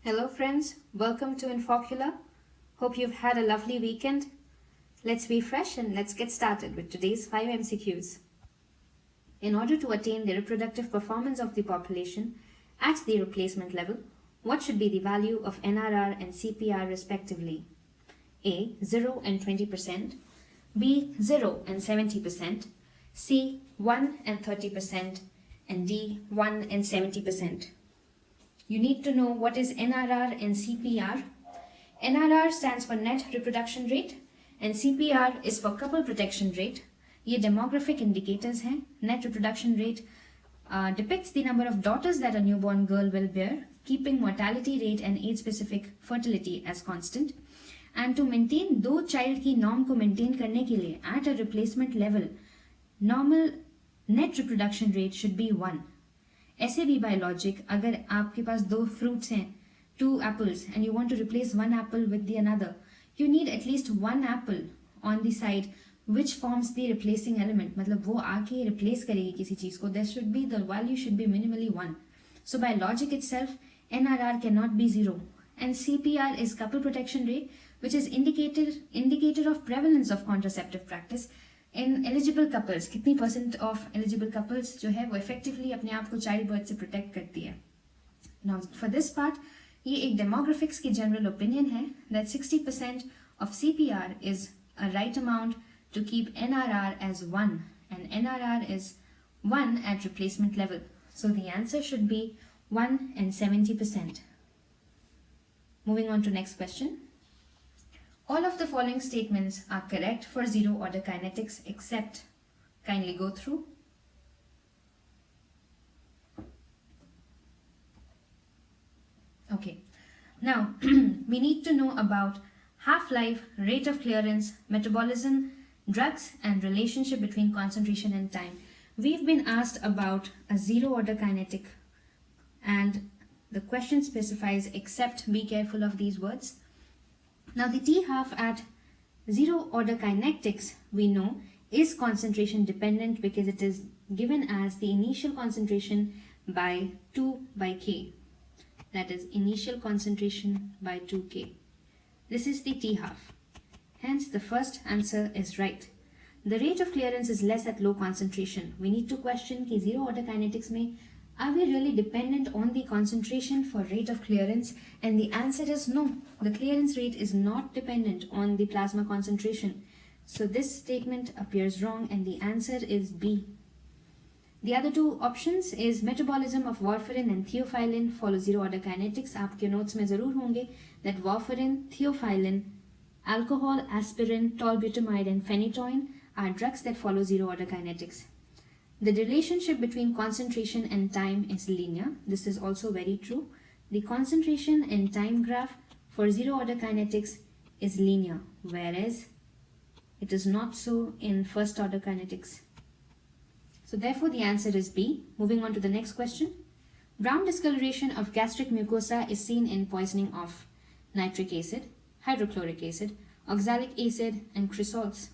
Hello friends, welcome to Infocula. Hope you've had a lovely weekend. Let's be fresh and let's get started with today's 5 MCQs. In order to attain the reproductive performance of the population at the replacement level, what should be the value of NRR and CPR respectively? A. 0 and 20%, B. 0 and 70%, C. 1 and 30%, and D. 1 and 70%. You need to know what is NRR and CPR. NRR stands for Net Reproduction Rate and CPR is for Couple Protection Rate. ये demographic indicators हैं. Net Reproduction Rate depicts the number of daughters that a newborn girl will bear, keeping mortality rate and age-specific fertility as constant. And to maintain दो child की norm को maintain करने के लिए at a replacement level, normal net reproduction rate should be 1. ऐसे भी by logic, अगर आपके पास दो fruits हैं, 2 apples, and you want to replace one apple with the another, you need at least one apple on the side which forms the replacing element. मतलब वो आके replace करेगी किसी चीज को. The value should be minimally 1. So by logic itself, NRR cannot be 0. And CPR is couple protection rate, which is indicator of prevalence of contraceptive practice. In eligible couples, कितनी % of eligible couples जो है वो effectively अपने आप को child birth से protect करती है. Now for this part, ये एक demographics की general opinion है that 60% of CPR is a right amount to keep NRR as 1 and NRR is 1 at replacement level. So the answer should be 1 and 70%. Moving on to next question. All of the following statements are correct for zero order kinetics except, kindly go through. Okay, now we need to know about half-life, rate of clearance, metabolism, drugs, and relationship between concentration and time. We've been asked about a zero order kinetic and the question specifies except, be careful of these words. Now the T-half at zero order kinetics we know is concentration dependent because it is given as the initial concentration by 2 by K. That is initial concentration by 2K. This is the T-half. Hence the first answer is right. The rate of clearance is less at low concentration. We need to question कि zero order kinetics में are we really dependent on the concentration for rate of clearance? And the answer is no. The clearance rate is not dependent on the plasma concentration. So this statement appears wrong and the answer is B. The other two options is metabolism of warfarin and theophylline follow zero order kinetics. आपके notes में ज़रूर होंगे that warfarin, theophylline, alcohol, aspirin, tolbutamide and phenytoin are drugs that follow zero order kinetics. The relationship between concentration and time is linear. This is also very true. The concentration and time graph for zero order kinetics is linear, whereas it is not so in first order kinetics. So therefore the answer is B. Moving on to the next question. Brown discoloration of gastric mucosa is seen in poisoning of nitric acid, hydrochloric acid, oxalic acid and cresols.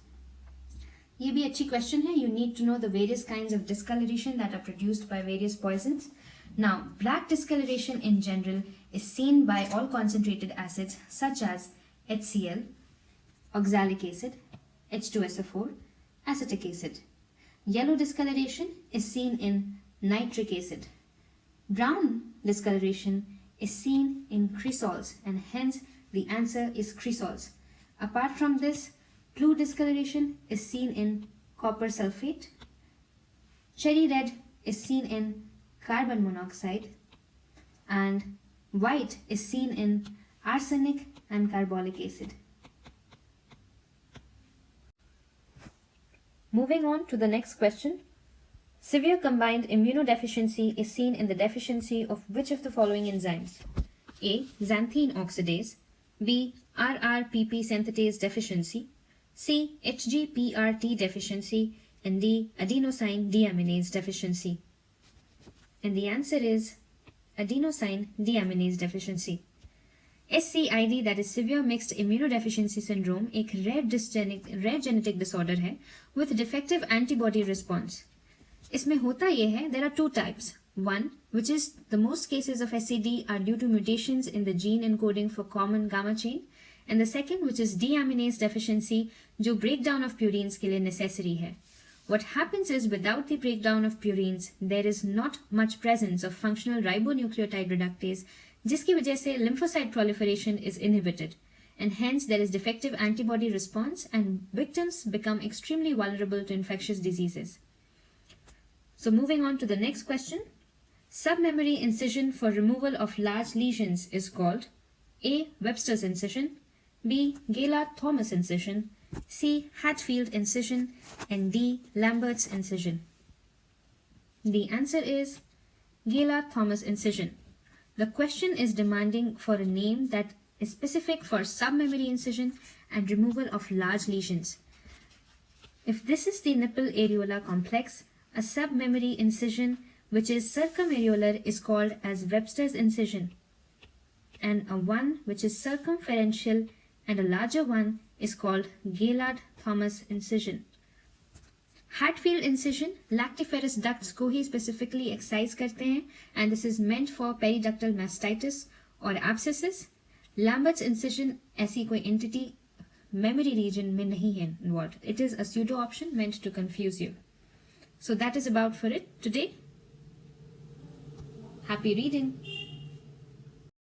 ये भी अच्छी question है. You need to know the various kinds of discoloration that are produced by various poisons. Now, black discoloration in general is seen by all concentrated acids such as HCl, oxalic acid, H2SO4, acetic acid. Yellow discoloration is seen in nitric acid. Brown discoloration is seen in cresols and hence the answer is cresols. Apart from this, blue discoloration is seen in copper sulfate. Cherry red is seen in carbon monoxide. And white is seen in arsenic and carbolic acid. Moving on to the next question. Severe combined immunodeficiency is seen in the deficiency of which of the following enzymes? A. Xanthine oxidase. B. RRPP synthetase deficiency. C. HGPRT deficiency and D. adenosine deaminase deficiency. And the answer is adenosine deaminase deficiency. SCID, that is severe mixed immunodeficiency syndrome, एक rare genetic disorder है with defective antibody response. इसमें होता ये है, there are two types. One, which is the most cases of SCD are due to mutations in the gene encoding for common gamma chain, and the second, which is deaminase deficiency, जो breakdown of purines के लिए necessary है. What happens is without the breakdown of purines, there is not much presence of functional ribonucleotide reductase, जिसकी वजह से lymphocyte proliferation is inhibited, and hence there is defective antibody response and victims become extremely vulnerable to infectious diseases. So moving on to the next question. Submemory incision for removal of large lesions is called A. Webster's incision, B. Gaillard-Thomas incision, C. Hatfield incision, and D. Lambert's incision. The answer is Gaillard-Thomas incision. The question is demanding for a name that is specific for submemory incision and removal of large lesions. If this is the nipple areola complex, a submemory incision which is circumareolar is called as Webster's incision, and a one which is circumferential and a larger one is called Gaillard-Thomas incision. Hatfield incision lactiferous ducts को ही specifically excise करते हैं, and this is meant for periductal mastitis or abscesses. Lambert's incision ऐसी कोई entity memory region में नहीं है involved. It is a pseudo option meant to confuse you. So that is about for it today. Happy reading.